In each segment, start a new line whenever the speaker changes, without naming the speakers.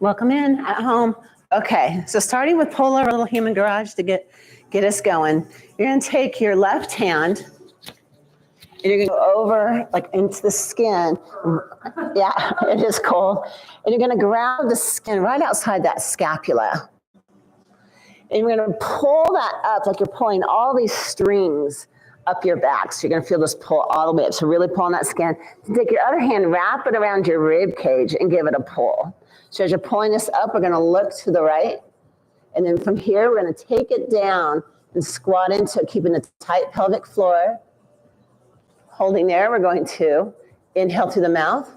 Welcome in at home. Okay, so starting with pull our little human garage to get us going. You're gonna take your left hand and you're gonna go over like into the skin. Yeah, it is cold. And you're gonna grab the skin right outside that scapula. And you're gonna pull that up like you're pulling all these strings up your back. So you're gonna feel this pull all the way up. So really pull on that skin. Take your other hand, wrap it around your rib cage and give it a pull. So as you're pulling this up, we're gonna look to the right. And then from here, we're gonna take it down and squat into it, keeping a tight pelvic floor. Holding there, we're going to inhale through the mouth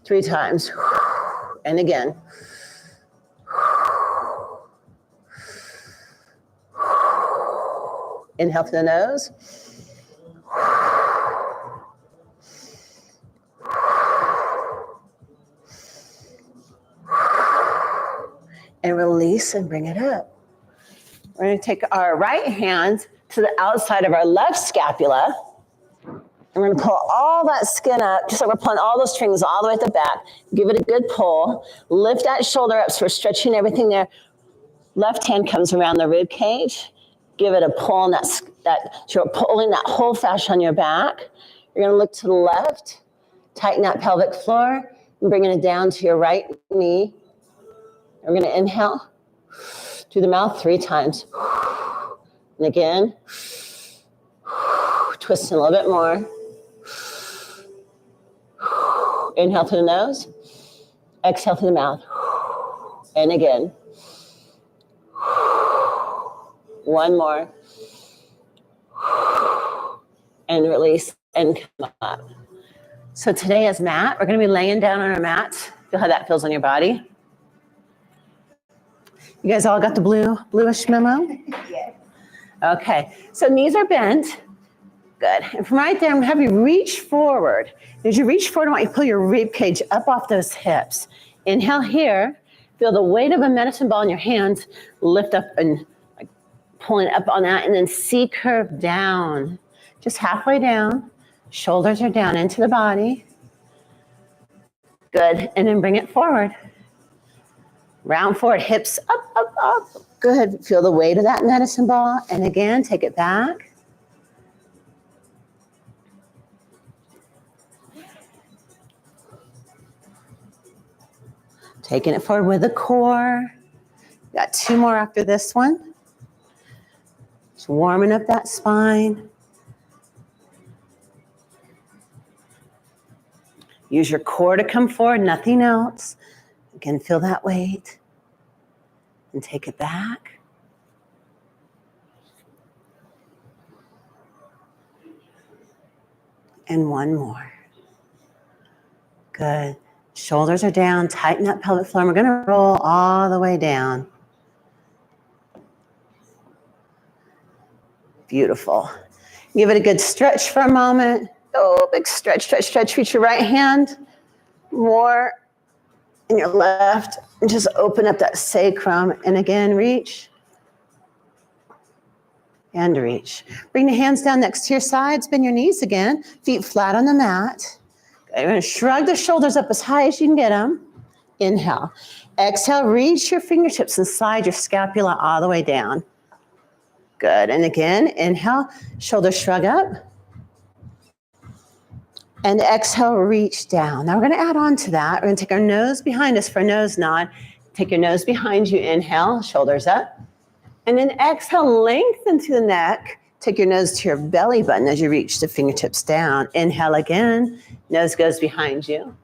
3 times. And again. Inhale through the nose. And release and bring it up. We're going to take our right hand to the outside of our left scapula. And we're going to pull all that skin up, just like we're pulling all those strings all the way at the back. Give it a good pull. Lift that shoulder up so we're stretching everything there. Left hand comes around the rib cage. Give it a pull on that so you're pulling that whole fascia on your back. You're going to look to the left. Tighten that pelvic floor. And bringing it down to your right knee. We're going to inhale through the mouth 3 times. And again, twisting a little bit more. Inhale through the nose. Exhale through the mouth. And again. One more. And release and come up. So today as mat, we're going to be laying down on our mats. Feel how that feels on your body. You guys all got the bluish memo?
Yes.
Okay, so knees are bent. Good. And from right there, I'm going to have you reach forward. As you reach forward, I want you to pull your rib cage up off those hips. Inhale here. Feel the weight of a medicine ball in your hands. Lift up and like pulling up on that. And then C curve down. Just halfway down. Shoulders are down into the body. Good. And then bring it forward. Round forward, hips up, up, up. Good. Feel the weight of that medicine ball. And again, take it back. Taking it forward with the core. Got 2 more after this one. Just warming up that spine. Use your core to come forward, nothing else. Again, feel that weight. And take it back. And one more. Good. Shoulders are down, tighten that pelvic floor. We're going to roll all the way down. Beautiful. Give it a good stretch for a moment. Oh, big stretch, stretch, stretch. Reach your right hand. More in your left. And just open up that sacrum. And again, reach. And reach. Bring the hands down next to your sides. Bend your knees again. Feet flat on the mat. You're going to shrug the shoulders up as high as you can get them. Inhale. Exhale, reach your fingertips inside your scapula all the way down. Good. And again, inhale, shoulders shrug up. And exhale, reach down. Now we're going to add on to that. We're going to take our nose behind us for a nose nod. Take your nose behind you. Inhale, shoulders up. And then exhale, lengthen through the neck. Take your nose to your belly button as you reach the fingertips down. Inhale again. Nose goes behind you.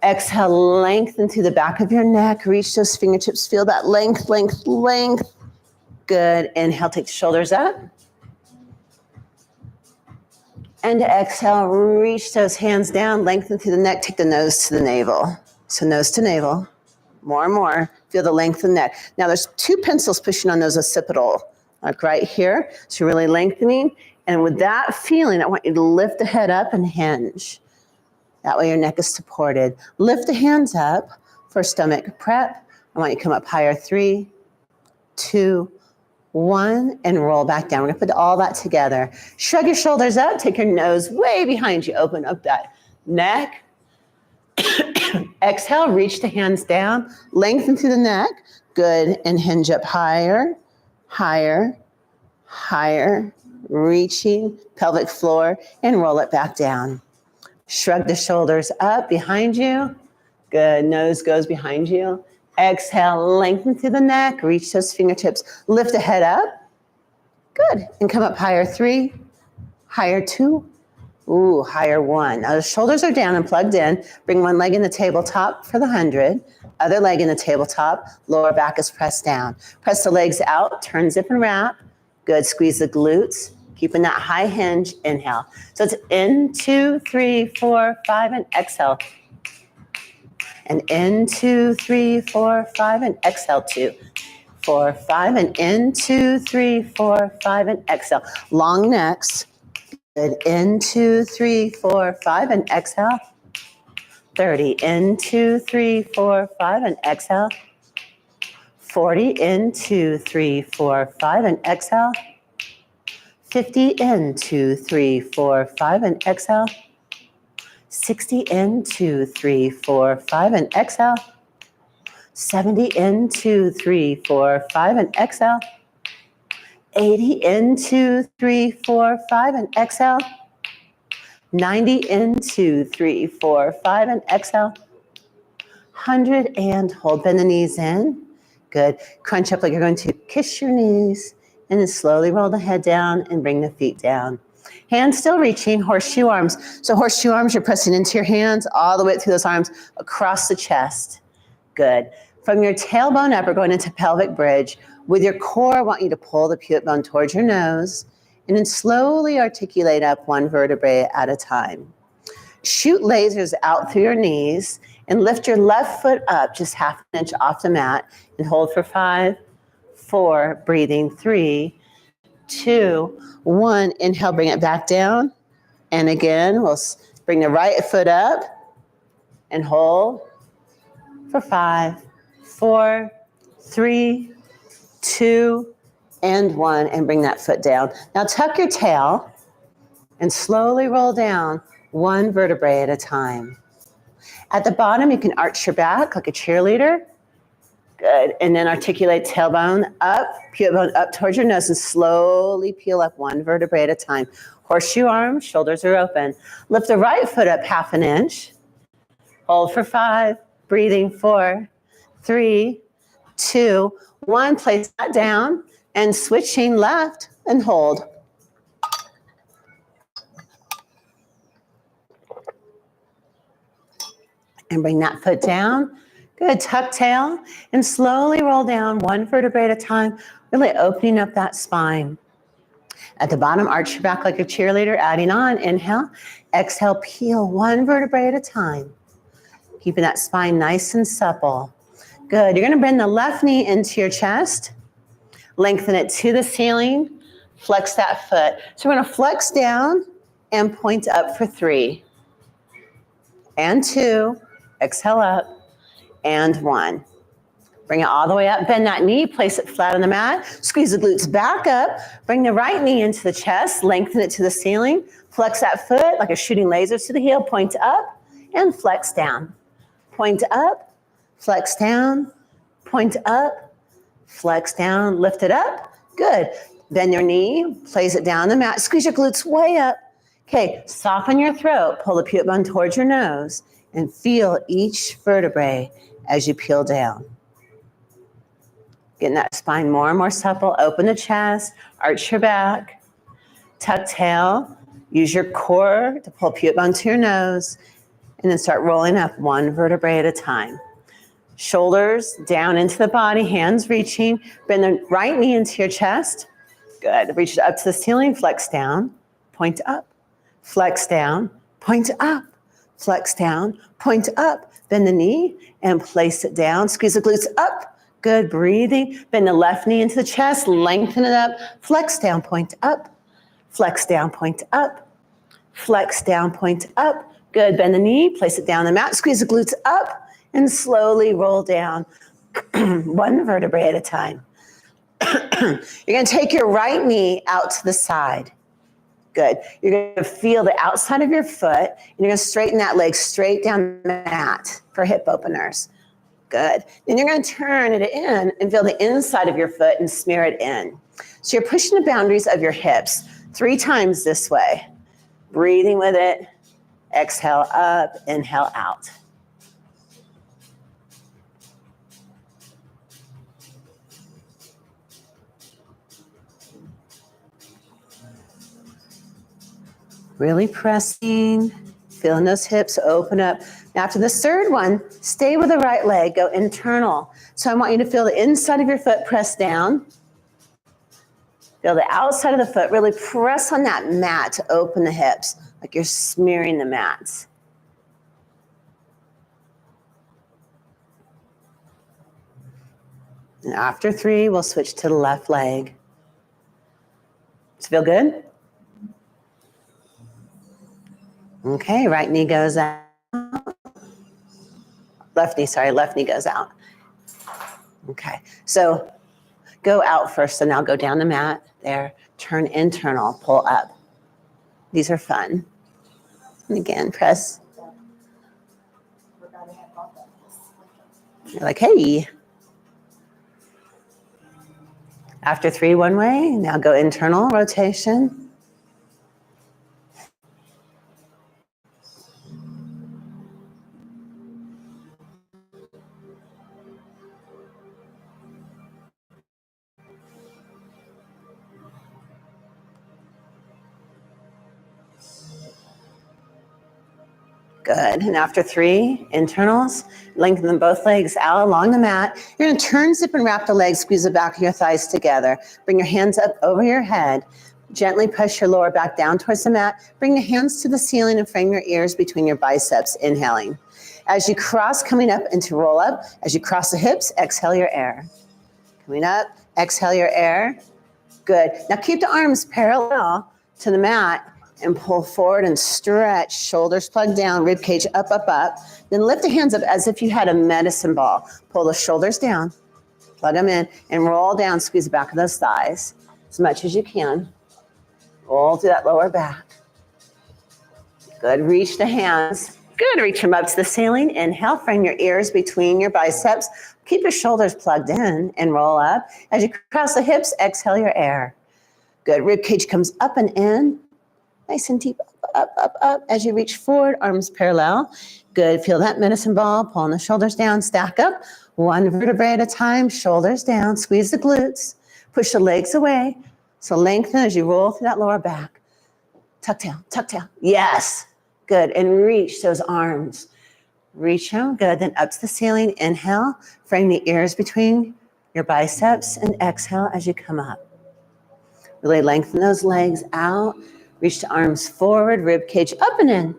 Exhale, lengthen through the back of your neck. Reach those fingertips. Feel that length, length, length. Good. Inhale, take the shoulders up. And exhale, reach those hands down. Lengthen through the neck. Take the nose to the navel. So nose to navel. More and more. Feel the length of the neck. Now there's 2 pencils pushing on those occipital. Like right here. So you're really lengthening. And with that feeling, I want you to lift the head up and hinge. That way your neck is supported. Lift the hands up for stomach prep. I want you to come up higher. 3, 2, 1, and roll back down. We're going to put all that together. Shrug your shoulders up. Take your nose way behind you. Open up that neck. Exhale, reach the hands down, lengthen through the neck. Good, and hinge up higher, higher, higher, reaching pelvic floor, and roll it back down. Shrug the shoulders up behind you. Good, nose goes behind you. Exhale, lengthen through the neck, reach those fingertips, lift the head up. Good, and come up higher 3, higher 2, ooh, higher 1. Now the shoulders are down and plugged in. Bring one leg in the tabletop for the 100. Other leg in the tabletop. Lower back is pressed down. Press the legs out. Turn, zip, and wrap. Good. Squeeze the glutes. Keeping that high hinge. Inhale. So it's in, 2, 3, 4, 5, and exhale. And in, 2, 3, 4, 5, and exhale. 2, 4, 5, and in, 2, 3, 4, 5, and exhale. Long necks. Good. In, 2, 3, 4, 5, and exhale. 30. In, 2, 3, 4, 5, and exhale. 40. In, 2, 3, 4, 5, and exhale. 50. In, 2, 3, 4, 5, and exhale. 60. In, 2, 3, 4, 5, and exhale. 70. In, 2, 3, 4, 5, and exhale. 80. In, 2, 3, 4, 5, and exhale. 90. In, 2, 3, 4, 5, and exhale. 100 and hold. Bend the knees in. Good. Crunch up like you're going to kiss your knees, and then slowly roll the head down and bring the feet down. Hands still reaching, horseshoe arms. So horseshoe arms, you're pressing into your hands all the way through those arms across the chest. Good. From your tailbone up, we're going into pelvic bridge. With your core, I want you to pull the pubis bone towards your nose, and then slowly articulate up one vertebrae at a time. Shoot lasers out through your knees and lift your left foot up just half an inch off the mat and hold for 5, 4, breathing 3, 2, 1. Inhale, bring it back down. And again, we'll bring the right foot up and hold for 5, 4, 3, 2, and 1, and bring that foot down. Now tuck your tail and slowly roll down one vertebrae at a time. At the bottom, you can arch your back like a cheerleader. Good, and then articulate tailbone up, pubis bone up towards your nose, and slowly peel up one vertebrae at a time. Horseshoe arms, shoulders are open. Lift the right foot up half an inch. Hold for 5, breathing 4, 3, 2, 1. Place that down and switching left and hold. And bring that foot down. Good, tuck tail and slowly roll down one vertebrae at a time, really opening up that spine. At the bottom, arch your back like a cheerleader, adding on, inhale, exhale, peel one vertebrae at a time. Keeping that spine nice and supple. Good, you're gonna bend the left knee into your chest, lengthen it to the ceiling, flex that foot. So we're gonna flex down and point up for 3, and 2, exhale up, and 1. Bring it all the way up, bend that knee, place it flat on the mat, squeeze the glutes back up, bring the right knee into the chest, lengthen it to the ceiling, flex that foot like a shooting lasers to the heel, point up, and flex down. Point up, flex down, point up, flex down, lift it up, good. Bend your knee, place it down on the mat, squeeze your glutes way up. Okay, soften your throat, pull the pubis bone towards your nose, and feel each vertebrae as you peel down. Getting that spine more and more supple. Open the chest, arch your back, tuck tail. Use your core to pull pubis bone to your nose, and then start rolling up one vertebrae at a time. Shoulders down into the body, hands reaching. Bend the right knee into your chest. Good. Reach it up to the ceiling, flex down, point up, flex down, point up, flex down, point up. Bend the knee and place it down. Squeeze the glutes up. Good, breathing. Bend the left knee into the chest, lengthen it up, flex down, point up, flex down, point up, flex down, point up. Good, bend the knee, place it down on the mat, squeeze the glutes up, and slowly roll down one vertebrae at a time. You're gonna take your right knee out to the side. Good. You're going to feel the outside of your foot, and you're going to straighten that leg straight down the mat for hip openers. Good. Then you're going to turn it in and feel the inside of your foot and smear it in. So you're pushing the boundaries of your hips 3 times this way. Breathing with it. Exhale up, inhale out. Really pressing, feeling those hips open up. Now after this third one, stay with the right leg, go internal. So I want you to feel the inside of your foot press down. Feel the outside of the foot, really press on that mat to open the hips, like you're smearing the mats. And after 3, we'll switch to the left leg. Does it feel good? Okay, right knee goes out. Left knee goes out. Okay, so go out first, so now go down the mat there, turn internal, pull up. These are fun. And again, press. You're like, hey. After 3, one way, now go internal rotation. Good. And after 3 internals, lengthen both legs out along the mat. You're going to turn, zip, and wrap the legs. Squeeze the back of your thighs together. Bring your hands up over your head. Gently push your lower back down towards the mat. Bring the hands to the ceiling and frame your ears between your biceps, inhaling. As you cross, coming up into roll up. As you cross the hips, exhale your air. Coming up, exhale your air. Good. Now keep the arms parallel to the mat and pull forward and stretch. Shoulders plugged down, rib cage up, up, up. Then lift the hands up as if you had a medicine ball. Pull the shoulders down, plug them in, and roll down. Squeeze the back of those thighs as much as you can. Roll through that lower back. Good. Reach the hands. Good. Reach them up to the ceiling. Inhale. Frame your ears between your biceps. Keep your shoulders plugged in and roll up. As you cross the hips, exhale your air. Good. Rib cage comes up and in. Nice and deep, up, up, up. As you reach forward, arms parallel. Good. Feel that medicine ball. Pulling the shoulders down. Stack up. 1 vertebrae at a time. Shoulders down. Squeeze the glutes. Push the legs away. So lengthen as you roll through that lower back. Tuck tail, tuck tail. Yes. Good. And reach those arms. Reach them. Good. Then up to the ceiling. Inhale. Frame the ears between your biceps and exhale as you come up. Really lengthen those legs out. Reach the arms forward, rib cage up and in.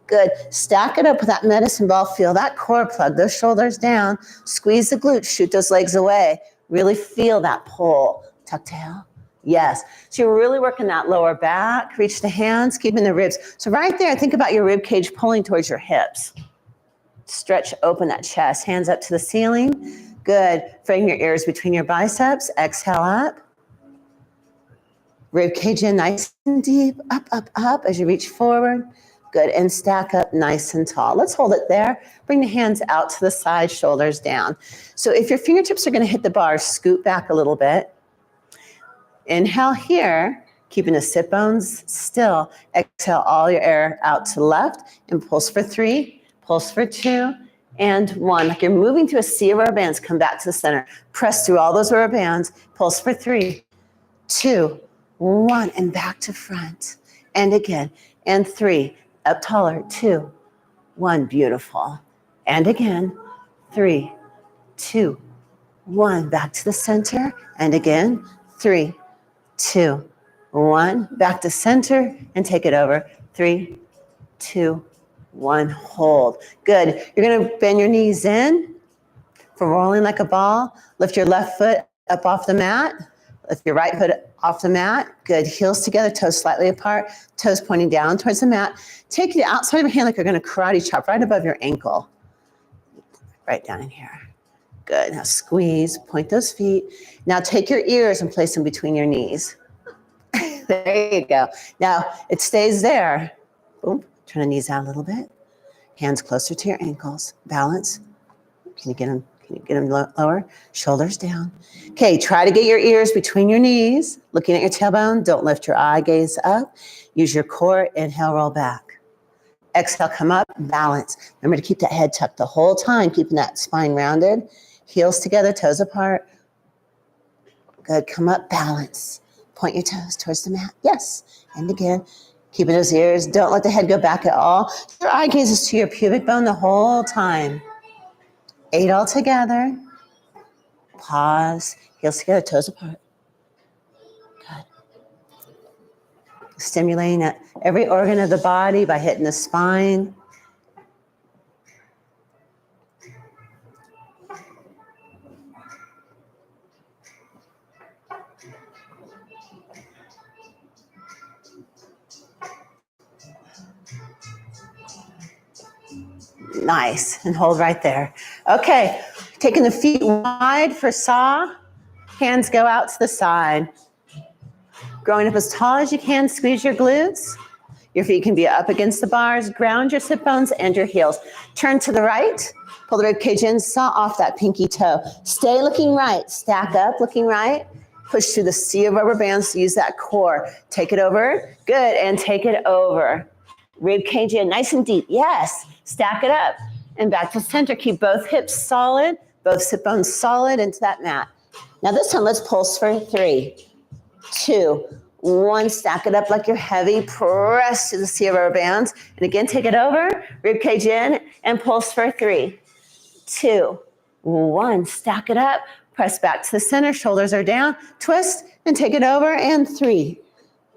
Good. Stack it up with that medicine ball. Feel that core plug, those shoulders down. Squeeze the glutes, shoot those legs away. Really feel that pull. Tuck tail. Yes. So you're really working that lower back. Reach the hands, keeping the ribs. So right there, think about your rib cage pulling towards your hips. Stretch open that chest. Hands up to the ceiling. Good. Frame your ears between your biceps. Exhale up. Rib cage in nice and deep, up, up, up as you reach forward. Good, and stack up nice and tall. Let's hold it there. Bring the hands out to the side, shoulders down. So if your fingertips are gonna hit the bar, scoot back a little bit. Inhale here, keeping the sit bones still. Exhale all your air out to the left and pulse for 3, pulse for 2, and 1. Like you're moving through a sea of rubber bands, come back to the center. Press through all those rubber bands, pulse for 3, 2, 1, and back to front. And again, and 3, up taller, 2, 1, beautiful. And again, 3, 2, 1, back to the center. And again, 3, 2, 1, back to center and take it over. 3, 2, 1, hold. Good. You're gonna bend your knees in for rolling like a ball. Lift your left foot up off the mat. Lift your right foot off the mat. Good. Heels together, toes slightly apart, toes pointing down towards the mat. Take the outside of your hand like you're going to karate chop right above your ankle. Right down in here. Good. Now squeeze, point those feet. Now take your ears and place them between your knees. There you go. Now it stays there. Boom. Turn the knees out a little bit. Hands closer to your ankles. Balance. Can you get them? Can you get them lower? Shoulders down. Okay, try to get your ears between your knees. Looking at your tailbone. Don't lift your eye gaze up. Use your core. Inhale, roll back. Exhale, come up, balance. Remember to keep that head tucked the whole time, keeping that spine rounded. Heels together, toes apart. Good, come up, balance. Point your toes towards the mat. Yes, and again. Keeping those ears. Don't let the head go back at all. Your eye gaze is to your pubic bone the whole time. 8 all together. Pause. Heels together, toes apart. Good. Stimulating every organ of the body by hitting the spine. Nice, and hold right there. Okay, taking the feet wide for saw. Hands go out to the side. Growing up as tall as you can, squeeze your glutes. Your feet can be up against the bars. Ground your sit bones and your heels. Turn to the right. Pull the rib cage in. Saw off that pinky toe. Stay looking right. Stack up, looking right. Push through the sea of rubber bands to use that core. Take it over. Good, and take it over. Rib cage in, nice and deep. Yes. Stack it up. And back to center. Keep both hips solid. Both sit bones solid into that mat. Now this time, let's pulse for 3, 2, 1. Stack it up like you're heavy. Press to the sea of rubber bands. And again, take it over. Rib cage in and pulse for 3, 2, 1. Stack it up. Press back to the center. Shoulders are down. Twist and take it over. And 3,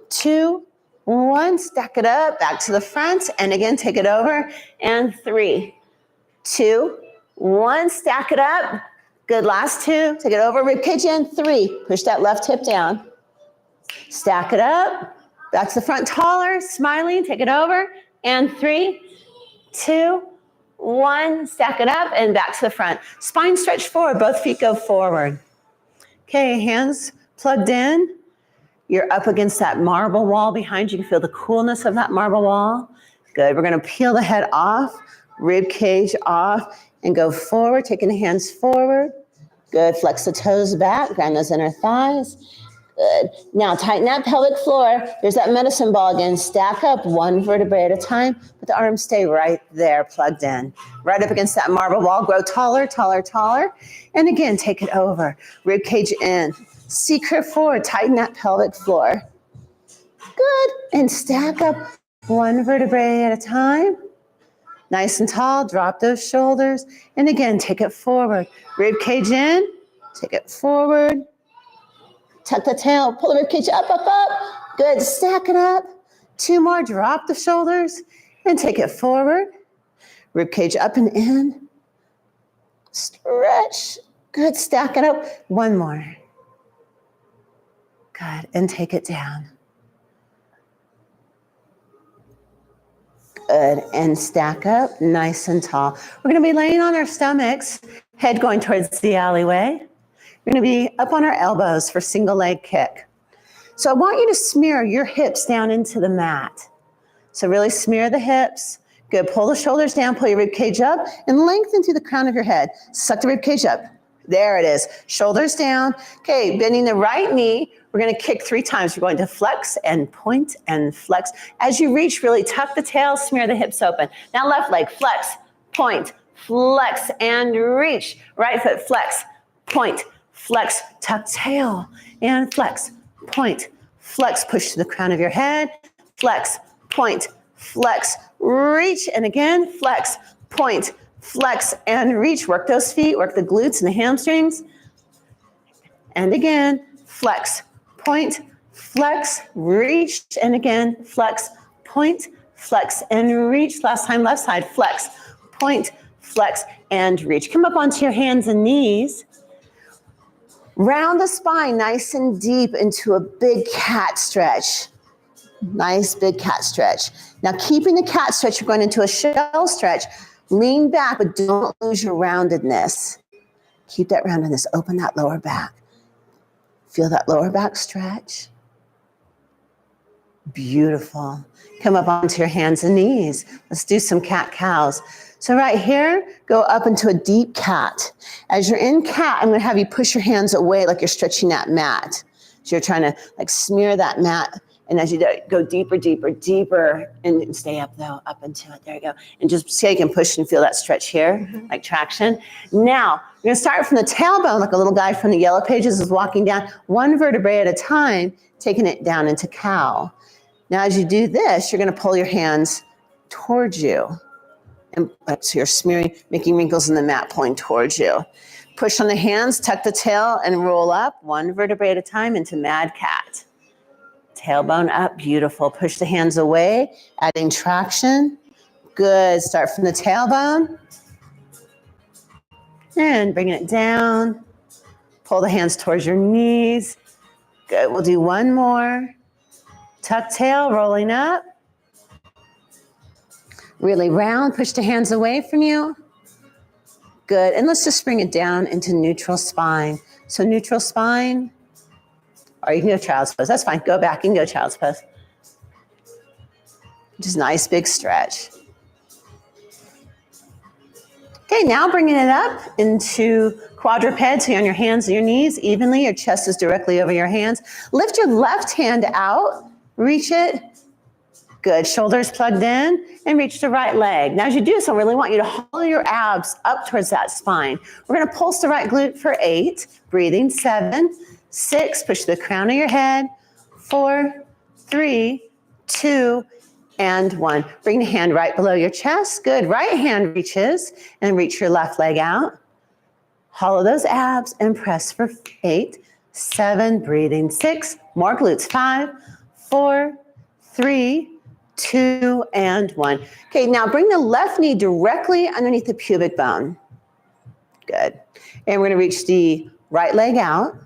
2, 1. Stack it up. Back to the front. And again, take it over. And 3, 2, 1. Stack it up. Good, last 2. Take it over, rib cage in. 3, push that left hip down. Stack it up. Back to the front, taller, smiling. Take it over. And 3, 2, 1. Stack it up and back to the front. Spine stretch forward. Both feet go forward. Okay, hands plugged in. You're up against that marble wall behind you. You can feel the coolness of that marble wall. Good. We're going to peel the head off, rib cage off, and go forward, taking the hands forward. Good. Flex the toes back, ground those inner thighs. Good. Now tighten that pelvic floor. There's that medicine ball again. Stack up 1 vertebrae at a time, but the arms stay right there, plugged in. Right up against that marble wall. Grow taller, taller, taller. And again, take it over. Rib cage in. C-curve forward. Tighten that pelvic floor. Good. And stack up 1 vertebrae at a time. Nice and tall. Drop those shoulders. And again, take it forward. Rib cage in. Take it forward. Tuck the tail. Pull the rib cage up, up, up. Good. Stack it up. 2 more. Drop the shoulders. And take it forward. Rib cage up and in. Stretch. Good. Stack it up. 1 more. Good. And take it down. Good. And stack up nice and tall. We're going to be laying on our stomachs, head going towards the alleyway. We're going to be up on our elbows for single leg kick. So I want you to smear your hips down into the mat. So really smear the hips. Good. Pull the shoulders down, pull your rib cage up, and lengthen through the crown of your head. Suck the rib cage up. There it is. Shoulders down. Okay, bending the right knee. We're going to kick 3 times. We're going to flex and point and flex. As you reach, really tuck the tail, smear the hips open. Now left leg, flex, point, flex, and reach. Right foot, flex, point, flex, tuck tail, and flex, point, flex. Push to the crown of your head, flex, point, flex, reach, and again, flex, point, flex, and reach. Work those feet, work the glutes and the hamstrings. And again, flex, point, flex, reach, and again, flex, point, flex, and reach. Last time, left side, flex, point, flex, and reach. Come up onto your hands and knees. Round the spine nice and deep into a big cat stretch. Nice big cat stretch. Now, keeping the cat stretch, you're going into a shell stretch. Lean back, but don't lose your roundedness. Keep that roundedness. Open that lower back. Feel that lower back stretch. Beautiful. Come up onto your hands and knees. Let's do some cat-cows. So right here, go up into a deep cat. As you're in cat, I'm going to have you push your hands away like you're stretching that mat. So you're trying to like smear that mat. And as you do, go deeper, deeper, deeper, and stay up though, up into it. There you go. And just shake and push and feel that stretch here, like traction. Now, you're going to start from the tailbone, like a little guy from the Yellow Pages is walking down, one vertebrae at a time, taking it down into cow. Now, as you do this, you're going to pull your hands towards you. And so you're smearing, making wrinkles in the mat, pulling towards you. Push on the hands, tuck the tail, and roll up one vertebrae at a time into mad cat. Tailbone up, beautiful. Push the hands away, adding traction. Good. Start from the tailbone. And bring it down. Pull the hands towards your knees. Good. We'll do one more. Tuck tail, rolling up. Really round. Push the hands away from you. Good. And let's just bring it down into neutral spine. So neutral spine. Or you can go child's pose. That's fine. Go back and go child's pose. Just nice big stretch. Okay, now bringing it up into quadruped. So you're on your hands and your knees evenly. Your chest is directly over your hands. Lift your left hand out. Reach it. Good. Shoulders plugged in and reach the right leg. Now as you do this, I really want you to hold your abs up towards that spine. We're going to pulse the right glute for 8. Breathing. 7, 6. Push the crown of your head. 4, 3, 2, and 1. Bring the hand right below your chest. Good. Right hand reaches and reach your left leg out. Hollow those abs and press for 8, 7. Breathing. 6. More glutes. 5, 4, 3, 2, and 1. Okay, now bring the left knee directly underneath the pubic bone. Good. And we're going to reach the right leg out.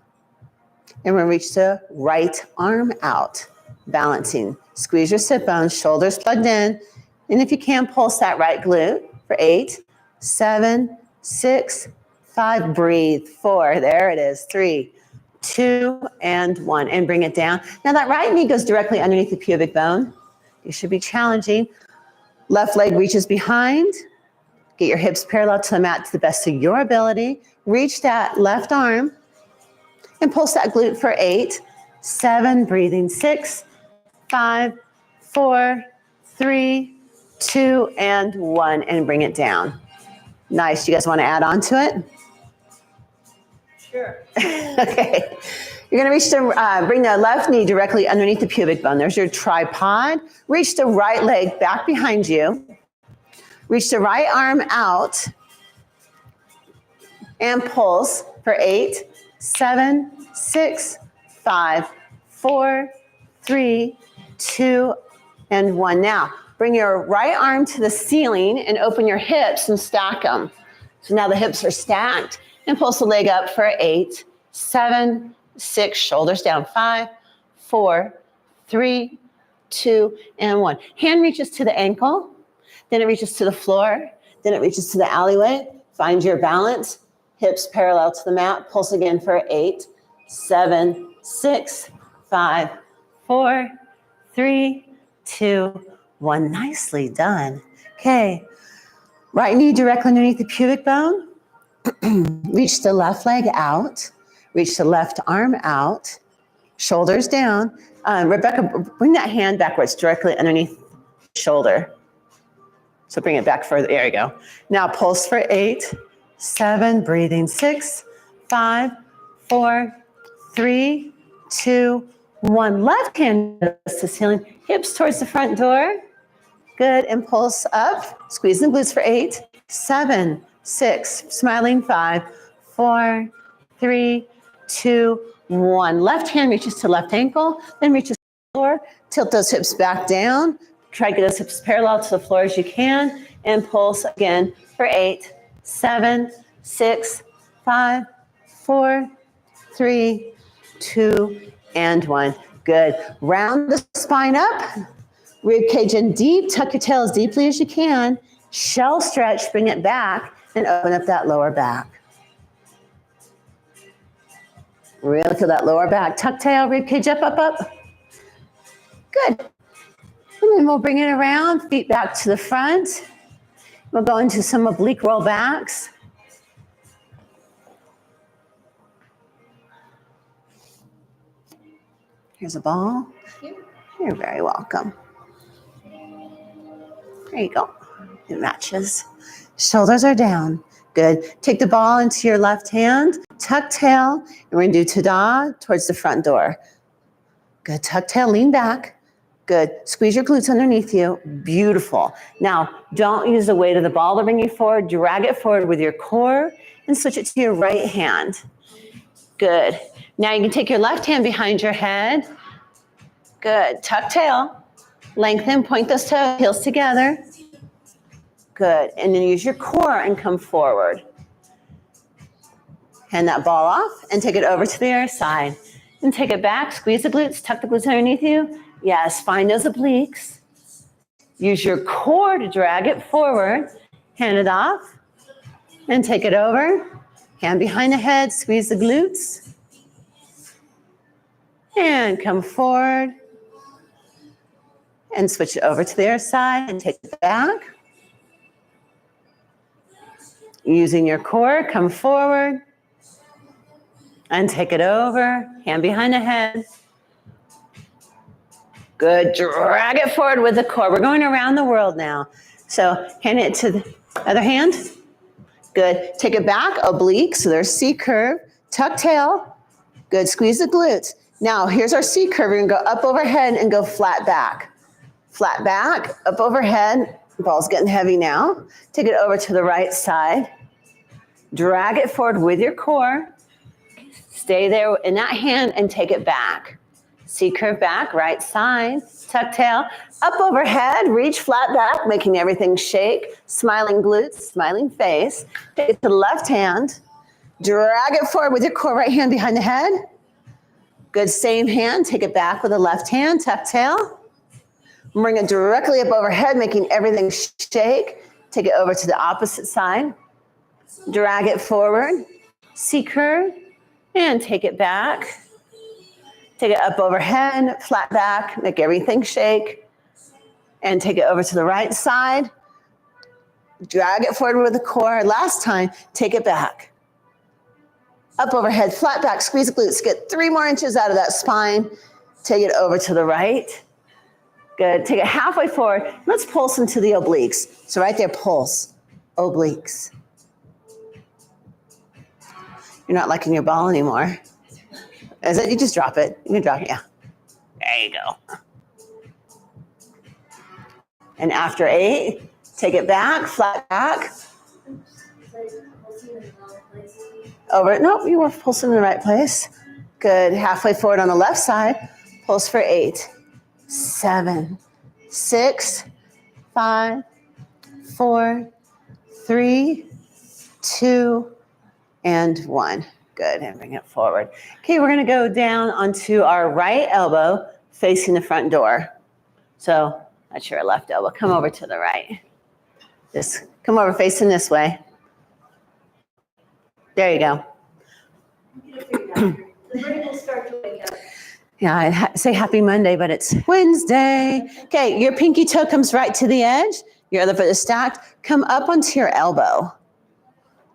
And we're going to reach the right arm out. Balancing. Squeeze your sit bones, shoulders plugged in. And if you can, pulse that right glute for 8, 7, 6, 5. Breathe. 4. There it is. 3, 2, and 1. And bring it down. Now that right knee goes directly underneath the pubic bone. You should be challenging. Left leg reaches behind. Get your hips parallel to the mat to the best of your ability. Reach that left arm and pulse that glute for 8, 7. Breathing. 6, 5, 4, 3, 2, and 1. And bring it down. Nice. You guys want to add on to it? Sure. Okay. You're going to reach the, bring the left knee directly underneath the pubic bone. There's your tripod. Reach the right leg back behind you. Reach the right arm out and pulse for 8, 7, 6, 5, 4, 3, 2, and 1. Now, bring your right arm to the ceiling and open your hips and stack them. So now the hips are stacked and pulse the leg up for 8, 7, 6, shoulders down. 5, 4, 3, 2, and 1. Hand reaches to the ankle, then it reaches to the floor, then it reaches to the alleyway. Find your balance, hips parallel to the mat. Pulse again for 8, 7, 6, 5, 4, 3, 2, 1. Nicely done. Okay, right knee directly underneath the pubic bone. Reach the left leg out. Reach the left arm out, shoulders down. Rebecca, bring that hand backwards directly underneath the shoulder. So bring it back further. There you go. Now pulse for 8, 7. Breathing. 6, 5, 4, 3, 2, 1. Left hand goes to ceiling. Hips towards the front door. Good. And pulse up. Squeeze the glutes for 8, 7, 6. Smiling. 5, 4, 3, 2, 1. Left hand reaches to left ankle, then reaches to the floor. Tilt those hips back down. Try to get those hips parallel to the floor as you can. And pulse again for 8, 7, 6, 5, 4, 3, 2, and 1. Good. Round the spine up. Rib cage in deep. Tuck your tail as deeply as you can. Shell stretch. Bring it back and open up that lower back. Really feel that lower back. Tuck tail, rib cage up, up, up. Good. And then we'll bring it around, feet back to the front. We'll go into some oblique roll backs. Here's a ball. You're very welcome. There you go. It matches. Shoulders are down. Good. Take the ball into your left hand. Tuck tail. And we're going to do tada towards the front door. Good. Tuck tail. Lean back. Good. Squeeze your glutes underneath you. Beautiful. Now, don't use the weight of the ball to bring you forward. Drag it forward with your core and switch it to your right hand. Good. Now you can take your left hand behind your head. Good. Tuck tail. Lengthen. Point those toes, heels together. Good. And then use your core and come forward. Hand that ball off and take it over to the other side. And take it back. Squeeze the glutes. Tuck the glutes underneath you. Yes. Find those obliques. Use your core to drag it forward. Hand it off. And take it over. Hand behind the head. Squeeze the glutes. And come forward. And switch it over to the other side and take it back. Using your core, come forward. And take it over. Hand behind the head. Good. Drag it forward with the core. We're going around the world now. So hand it to the other hand. Good. Take it back, oblique. So there's C curve. Tuck tail. Good. Squeeze the glutes. Now here's our C curve. We're going to go up overhead and go flat back. Flat back, up overhead. The ball's getting heavy now. Take it over to the right side. Drag it forward with your core. Stay there in that hand and take it back. C curve back, right side. Tuck tail, up overhead. Reach flat back, making everything shake. Smiling glutes, smiling face. Take it to the left hand. Drag it forward with your core, right hand behind the head. Good, same hand. Take it back with the left hand. Tuck tail. Bring it directly up overhead, making everything shake. Take it over to the opposite side. Drag it forward. C curve. And take it back. Take it up overhead, flat back, make everything shake. And take it over to the right side. Drag it forward with the core. Last time, take it back. Up overhead, flat back, squeeze the glutes. Get 3 more inches out of that spine. Take it over to the right. Good. Take it halfway forward. Let's pulse into the obliques. So right there, pulse, obliques. You're not liking your ball anymore. Is it? You just drop it. You can drop it. Yeah. There you go. And after 8, take it back, flat back. Over. Nope, you were pulsing in the right place. Good. Halfway forward on the left side. Pulse for 8. 7, 6, 5, 4, 3, 2, and 1. Good, and bring it forward. Okay, we're gonna go down onto our right elbow facing the front door. So that's your left elbow. Come over to the right. Just come over facing this way. There you go. The brain will start to wake up. Yeah, I say happy Monday, but it's Wednesday. Okay, your pinky toe comes right to the edge. Your other foot is stacked. Come up onto your elbow.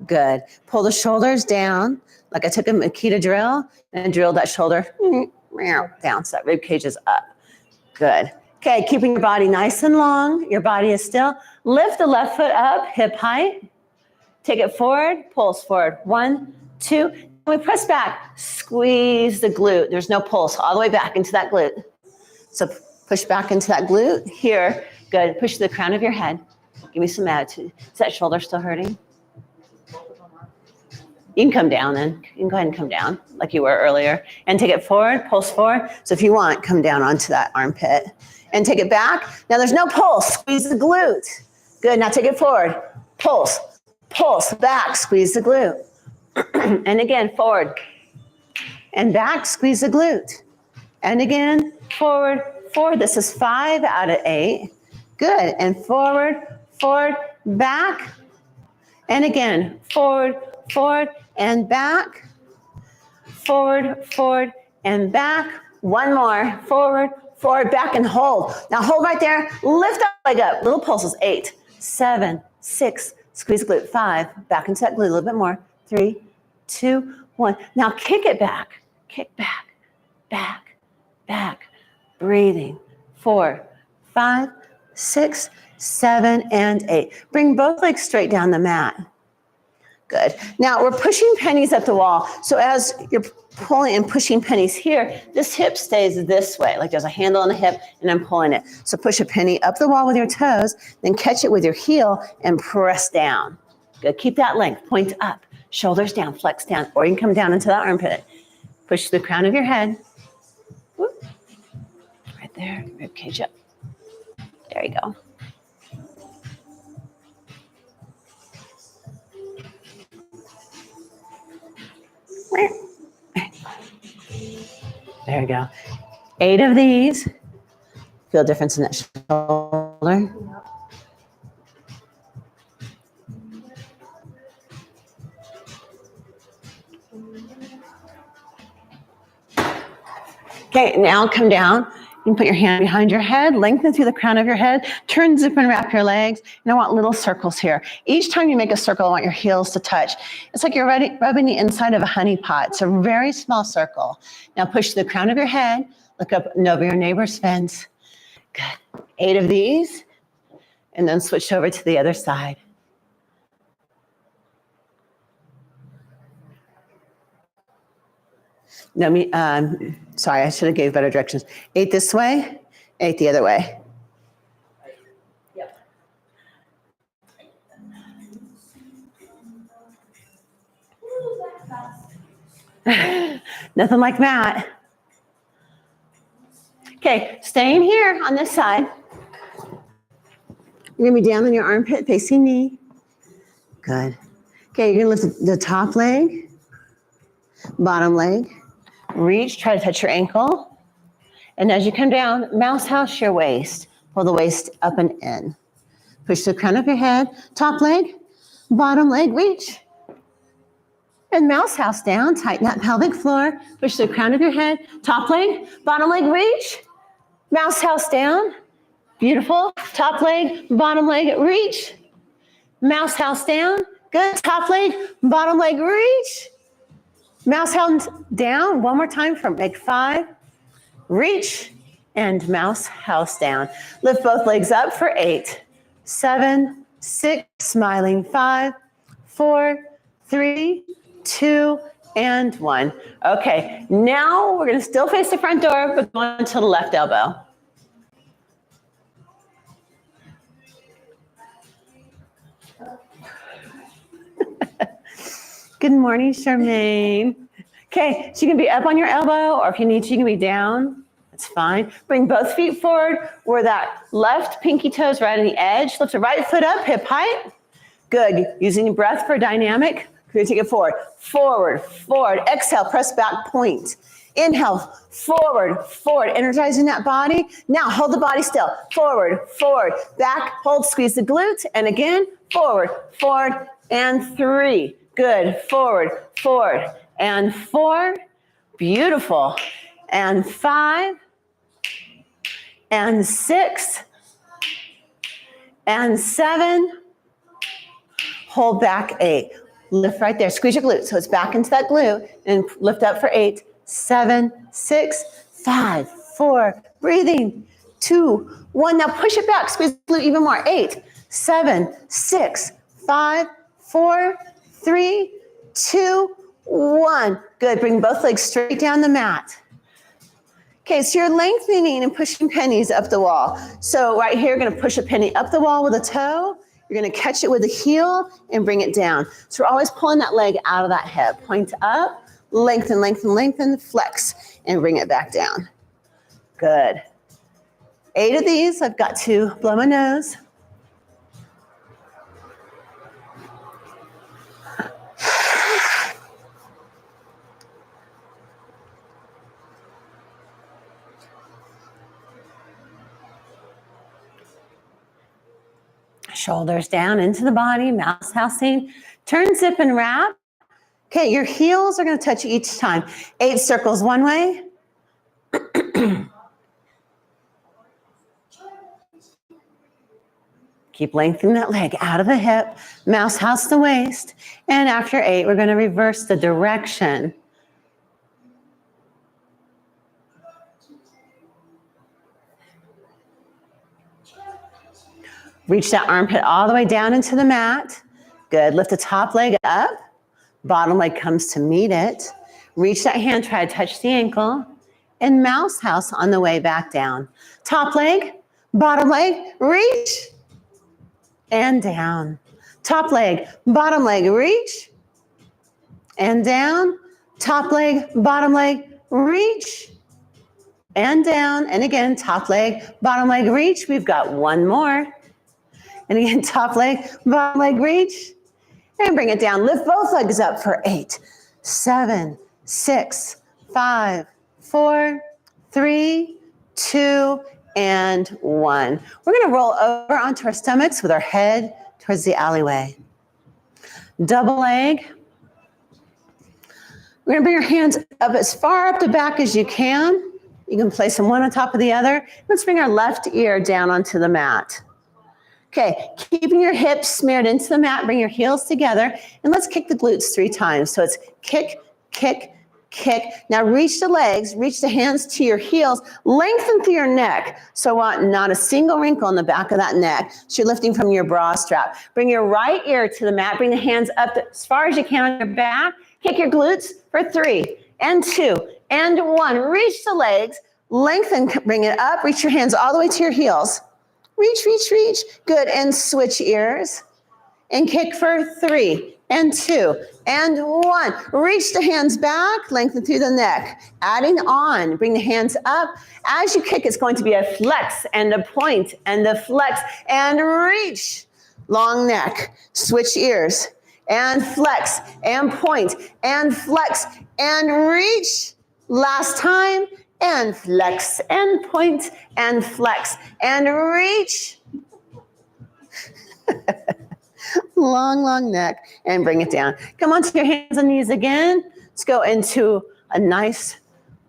Good. Pull the shoulders down like I took a Makita drill and drilled that shoulder down so that rib cage is up. Good. Okay, keeping your body nice and long. Your body is still. Lift the left foot up, hip height. Take it forward, pulse forward. 1, 2. We press back, squeeze the glute. There's no pulse, all the way back into that glute. So push back into that glute. Here, good. Push the crown of your head. Give me some attitude. Is that shoulder still hurting? You can come down then. You can go ahead and come down like you were earlier. And take it forward, pulse forward. So if you want, come down onto that armpit. And take it back. Now there's no pulse. Squeeze the glute. Good. Now take it forward. Pulse. Pulse. Back. Squeeze the glute. And again, forward. And back. Squeeze the glute. And again, forward. Forward. This is 5 out of 8. Good. And forward. Forward. Back. And again, forward. Forward. And back. Forward. Forward. And back. One more. Forward. forward, back, and hold. Now hold right there. Lift that leg up. Little pulses. 8, 7, 6. Squeeze glute. 5. Back into that glute. A little bit more. 3, 2, 1. Now kick it back. Kick back. Back. Back. Breathing. 4, 5, 6, 7, and 8. Bring both legs straight down the mat. Good. Now we're pushing pennies up the wall. So as you're pulling and pushing pennies here, this hip stays this way, like there's a handle on the hip and I'm pulling it. So push a penny up the wall with your toes, then catch it with your heel and press down. Good. Keep that length. Point up, shoulders down, flex down, or you can come down into the armpit. Push the crown of your head. Whoop. Right there, rib cage up. There you go. There you go. 8 of these. Feel a difference in that shoulder. Okay, now come down. You can put your hand behind your head, lengthen through the crown of your head, turn, zip, and wrap your legs. And I want little circles here. Each time you make a circle, I want your heels to touch. It's like you're rubbing the inside of a honey pot. It's a very small circle. Now push the crown of your head, look up and over your neighbor's fence. Good. 8 of these, and then switch over to the other side. No, sorry, I should have gave better directions. 8 this way, 8 the other way. Yep. Nothing like that. Okay, staying here on this side. You're gonna be down on your armpit, facing knee. Good. Okay, you're gonna lift the top leg, bottom leg. Reach, try to touch your ankle. And as you come down, mouse house your waist. Pull the waist up and in. Push the crown of your head, top leg, bottom leg, reach. And mouse house down, tighten that pelvic floor. Push the crown of your head, top leg, bottom leg, reach. Mouse house down. Beautiful. Top leg, bottom leg, reach. Mouse house down. Good. Top leg, bottom leg, reach. Mouse house down. One more time for make 5. Reach and mouse house down. Lift both legs up for 8, 7, 6, smiling 5, 4, 3, 2, and 1. Okay, now we're going to still face the front door, but go on to the left elbow. Good morning, Charmaine. Okay, so you can be up on your elbow, or if you need to, you can be down. That's fine. Bring both feet forward where that left pinky toe is right on the edge. Lift the right foot up, hip height. Good. Using your breath for dynamic. You're going to take it forward. Forward, forward. Exhale, press back, point. Inhale, forward, forward. Energizing that body. Now hold the body still. Forward, forward. Back, hold, squeeze the glutes. And again, forward, forward, and 3. Good. Forward, forward, and 4. Beautiful. And 5. And 6. And 7. Hold back 8. Lift right there. Squeeze your glute. So it's back into that glute. And lift up for 8, 7, 6, 5, 4. Breathing. 2, 1. Now push it back. Squeeze the glute even more. 8, 7, 6, 5, 4, 3, 2, 1. Good. Bring both legs straight down the mat. Okay, so you're lengthening and pushing pennies up the wall. So right here, you're going to push a penny up the wall with a toe. You're going to catch it with the heel and bring it down. So we're always pulling that leg out of that hip. Point up, lengthen, lengthen, lengthen, flex, and bring it back down. Good. 8 of these. I've got to blow my nose. Shoulders down into the body, mouse housing. Turn, zip, and wrap. Okay, your heels are going to touch each time. 8 circles one way. Keep lengthening that leg out of the hip, mouse house the waist. And after 8, we're going to reverse the direction. Reach that armpit all the way down into the mat. Good. Lift the top leg up. Bottom leg comes to meet it. Reach that hand, try to touch the ankle. And mouse house on the way back down. Top leg, bottom leg, reach. And down. Top leg, bottom leg, reach. And down. Top leg, bottom leg, reach. And down. And again, top leg, bottom leg, reach. We've got one more. And again, top leg, bottom leg, reach. And bring it down. Lift both legs up for 8, 7, 6, 5, 4, 3, 2, and 1. We're going to roll over onto our stomachs with our head towards the alleyway. Double leg. We're going to bring your hands up as far up the back as you can. You can place them one on top of the other. Let's bring our left ear down onto the mat. Okay, keeping your hips smeared into the mat, bring your heels together, and let's kick the glutes 3 times. So it's kick, kick, kick. Now reach the legs, reach the hands to your heels, lengthen through your neck. So I want not a single wrinkle in the back of that neck. So you're lifting from your bra strap. Bring your right ear to the mat, bring the hands up as far as you can on your back. Kick your glutes for 3, and 2, and 1. Reach the legs, lengthen, bring it up, reach your hands all the way to your heels. Reach, reach, reach. Good. And switch ears. And kick for 3, and 2, and 1. Reach the hands back, lengthen through the neck. Adding on, bring the hands up. As you kick, it's going to be a flex and a point and a flex and reach. Long neck. Switch ears. And flex and point and flex and reach. Last time. And flex, and point, and flex, and reach. Long, long neck, and bring it down. Come onto your hands and knees again. Let's go into a nice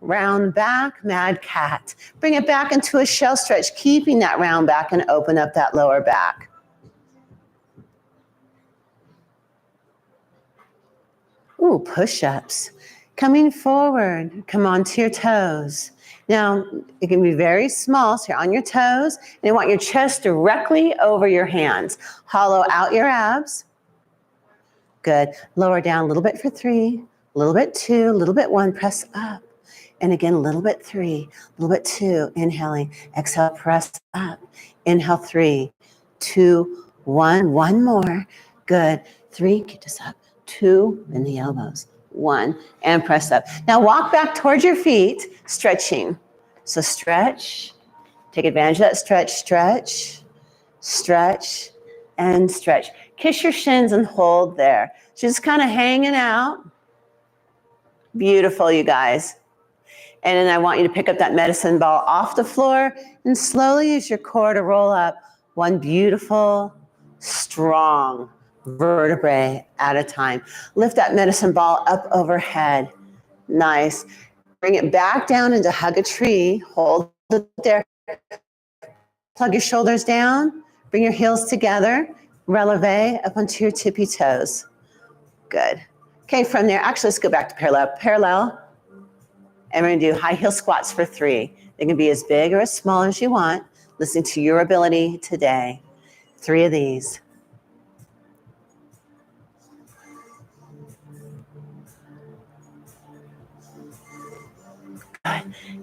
round back, mad cat. Bring it back into a shell stretch, keeping that round back and open up that lower back. Ooh, push-ups. Coming forward, come onto your toes. Now, it can be very small, so you're on your toes, and you want your chest directly over your hands. Hollow out your abs. Good. Lower down a little bit for 3, a little bit 2, a little bit 1, press up. And again, a little bit 3, a little bit 2, inhaling. Exhale, press up. Inhale, 3, 2, 1. One more. Good. 3, get this up. 2, bend the elbows. 1, and press up. Now walk back towards your feet, stretching. So stretch, take advantage of that stretch, stretch, stretch, and stretch. Kiss your shins and hold there. Just kind of hanging out. Beautiful, you guys. And then I want you to pick up that medicine ball off the floor and slowly use your core to roll up one beautiful, strong vertebrae at a time. Lift that medicine ball up overhead. Nice. Bring it back down into hug a tree. Hold it there. Plug your shoulders down. Bring your heels together. Releve up onto your tippy toes. Good. Okay, from there, actually, let's go back to parallel. Parallel. And we're going to do high heel squats for 3. They can be as big or as small as you want. Listen to your ability today. 3 of these.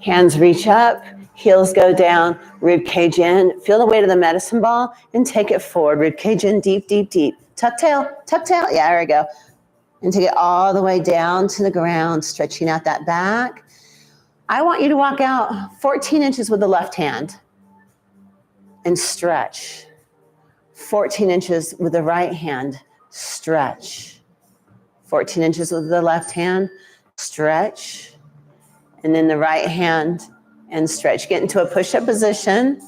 Hands reach up, heels go down, rib cage in. Feel the weight of the medicine ball and take it forward. Rib cage in, deep, deep, deep. Tuck tail, tuck tail. Yeah, there we go. And take it all the way down to the ground, stretching out that back. I want you to walk out 14 inches with the left hand and stretch. 14 inches with the right hand, stretch. 14 inches with the left hand, stretch. And then the right hand and stretch. Get into a push-up position.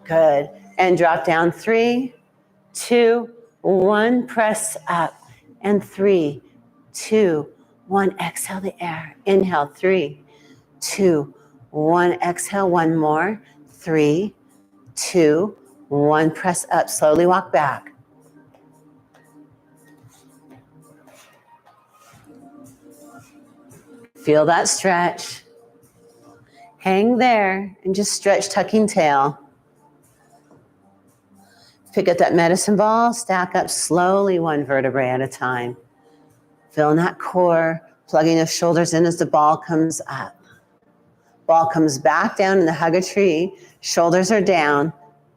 Good. And drop down 3, 2, 1. Press up. And 3, 2, 1. Exhale the air. Inhale. 3, 2, 1. Exhale. One more. 3, 2, 1, press up, slowly walk back. Feel that stretch. Hang there and just stretch, tucking tail. Pick up that medicine ball, stack up slowly 1 vertebrae at a time. Feeling that core, plugging those shoulders in as the ball comes up. Ball comes back down in the hug a tree. Shoulders are down.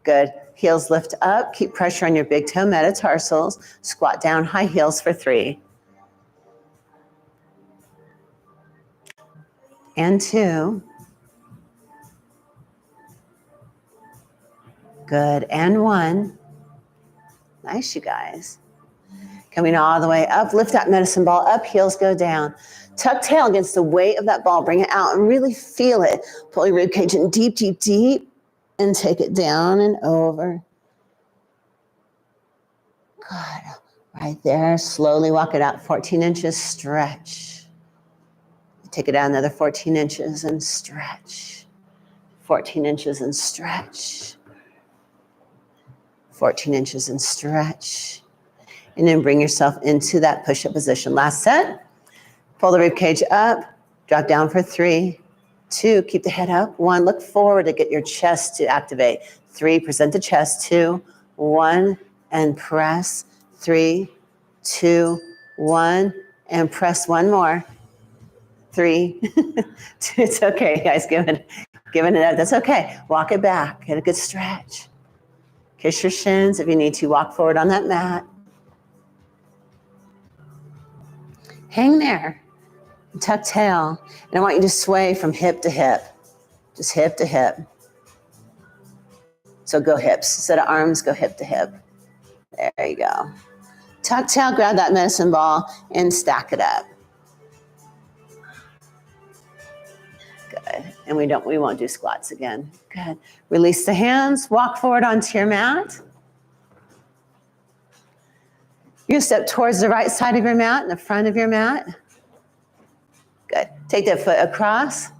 Good. Heels lift up. Keep pressure on your big toe metatarsals. Squat down, high heels for 3. And 2. Good. And 1. Nice, you guys. Coming all the way up. Lift that medicine ball up. Heels go down. Tuck tail against the weight of that ball. Bring it out and really feel it. Pull your rib cage in deep, deep, deep. And take it down and over. Good. Right there. Slowly walk it out. 14 inches. Stretch. Take it out another 14 inches and stretch. 14 inches and stretch. 14 inches and stretch. And then bring yourself into that push-up position. Last set. Pull the rib cage up. Drop down for 3, 2. Keep the head up. 1. Look forward to get your chest to activate. 3. Present the chest. 2, 1. And press. 3, 2, 1. And press 1 more. 3. It's okay, guys. Giving it up. That's okay. Walk it back. Get a good stretch. Kiss your shins if you need to. Walk forward on that mat. Hang there. Tuck tail. And I want you to sway from hip to hip. Just hip to hip. So go hips. Instead of arms, go hip to hip. There you go. Tuck tail, grab that medicine ball, and stack it up. Good. And we won't do squats again. Good. Release the hands. Walk forward onto your mat. You're going to step towards the right side of your mat and the front of your mat. Good. Take that foot across.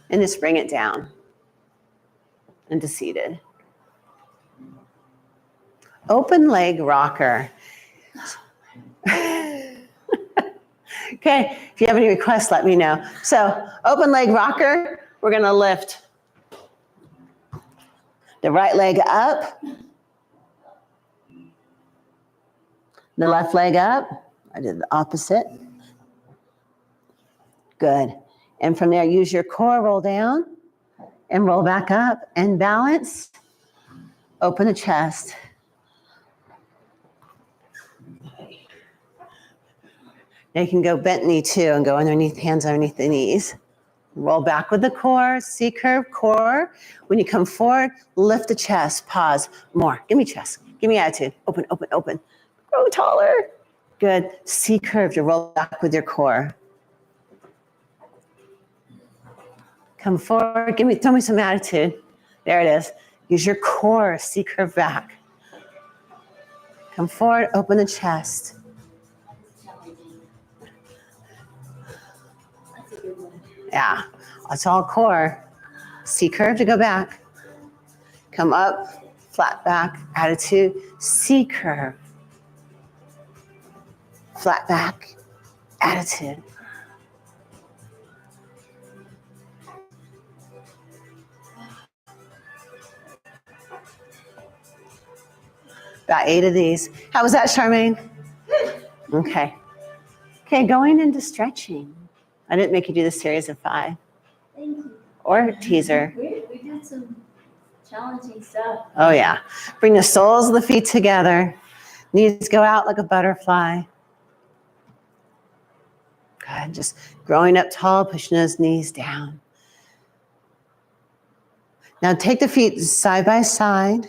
And just bring it down into seated. Open leg rocker. Okay, if you have any requests, let me know. So, open leg rocker, we're going to lift the right leg up, the left leg up. I did the opposite. Good. And from there, use your core, roll down and roll back up and balance. Open the chest. Now you can go bent knee too and go underneath, hands underneath the knees. Roll back with the core, C-curve, core. When you come forward, lift the chest, pause, more. Give me chest, give me attitude. Open, open, open. Grow taller. Good. C-curve to roll back with your core. Come forward, throw me some attitude. There it is. Use your core, C-curve back. Come forward, open the chest. Yeah, it's all core. C-curve to go back. Come up, flat back, attitude, C-curve. Flat back, attitude. About 8 of these. How was that, Charmaine? Okay. Okay, going into stretching. I didn't make you do the series of 5.
Thank you.
Or teaser.
We did some challenging stuff.
Oh, yeah. Bring the soles of the feet together. Knees go out like a butterfly. Good. Just growing up tall, pushing those knees down. Now take the feet side by side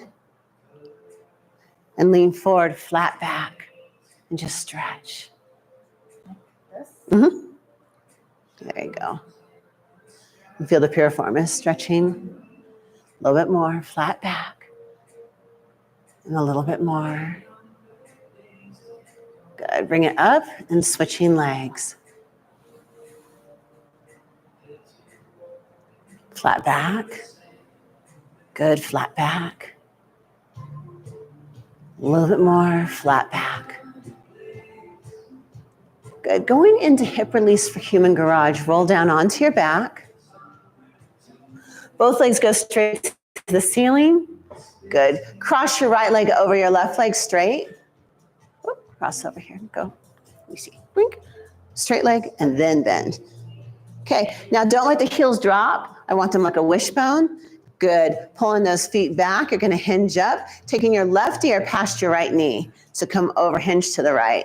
and lean forward, flat back, and just stretch. Mm-hmm. There you go. And feel the piriformis stretching. A little bit more, flat back. And a little bit more. Good. Bring it up and switching legs. Flat back. Good, flat back. A little bit more, flat back. Good, going into hip release for human garage. Roll down onto your back. Both legs go straight to the ceiling. Good. Cross your right leg over your left leg straight. Oop, cross over here. Go. Let me see. Blink. Straight leg and then bend. Okay. Now don't let the heels drop. I want them like a wishbone. Good. Pulling those feet back. You're going to hinge up, taking your left ear past your right knee. So come over, hinge to the right.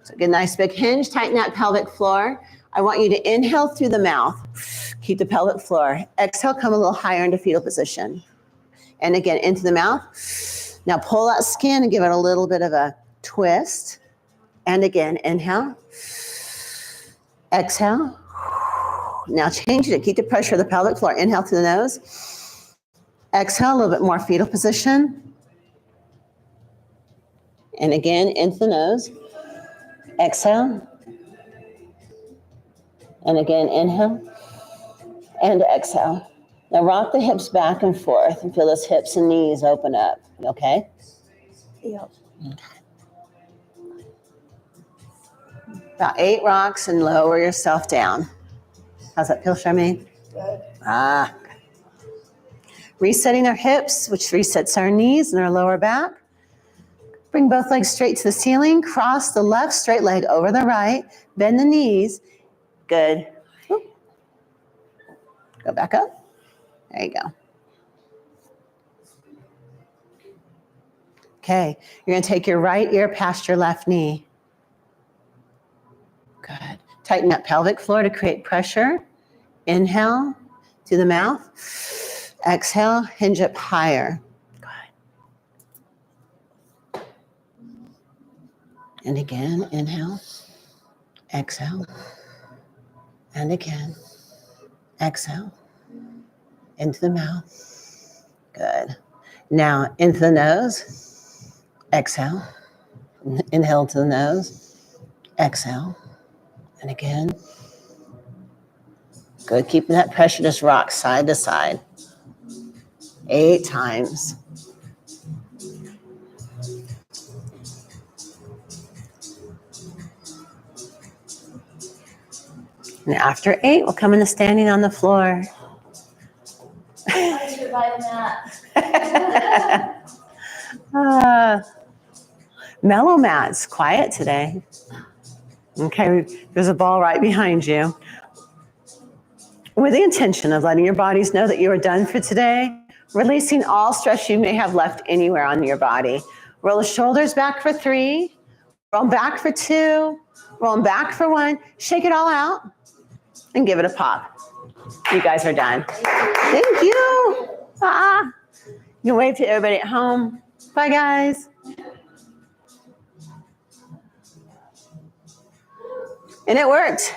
So get a nice big hinge. Tighten that pelvic floor. I want you to inhale through the mouth. Keep the pelvic floor. Exhale, come a little higher into fetal position. And again, into the mouth. Now pull that skin and give it a little bit of a twist. And again, inhale. Exhale. Now change it. Keep the pressure of the pelvic floor. Inhale through the nose. Exhale, a little bit more fetal position. And again, into the nose. Exhale. And again, inhale. And exhale. Now rock the hips back and forth and feel those hips and knees open up. Okay? Yep. Okay. About 8 rocks and lower yourself down. How's that feel, Charmaine? Good. Okay. Resetting our hips, which resets our knees and our lower back. Bring both legs straight to the ceiling. Cross the left straight leg over the right. Bend the knees. Good. Whoop. Go back up. There you go. Okay, you're going to take your right ear past your left knee. Good. Tighten that pelvic floor to create pressure. Inhale through the mouth. Exhale, hinge up higher. Good. And again, inhale. Exhale. And again, exhale. Into the mouth. Good. Now into the nose. Exhale. Inhale to the nose. Exhale. And again. Good. Keeping that pressure, just rock side to side. 8 times. And after 8, we'll come into standing on the floor.
I survived that.
Mellow mats, quiet today. Okay, there's a ball right behind you. With the intention of letting your bodies know that you are done for today, releasing all stress you may have left anywhere on your body. Roll the shoulders back for 3, roll them back for 2, roll them back for 1, shake it all out, and give it a pop. You guys are done. Thank you. You can wave to everybody at home. Bye, guys. And it worked.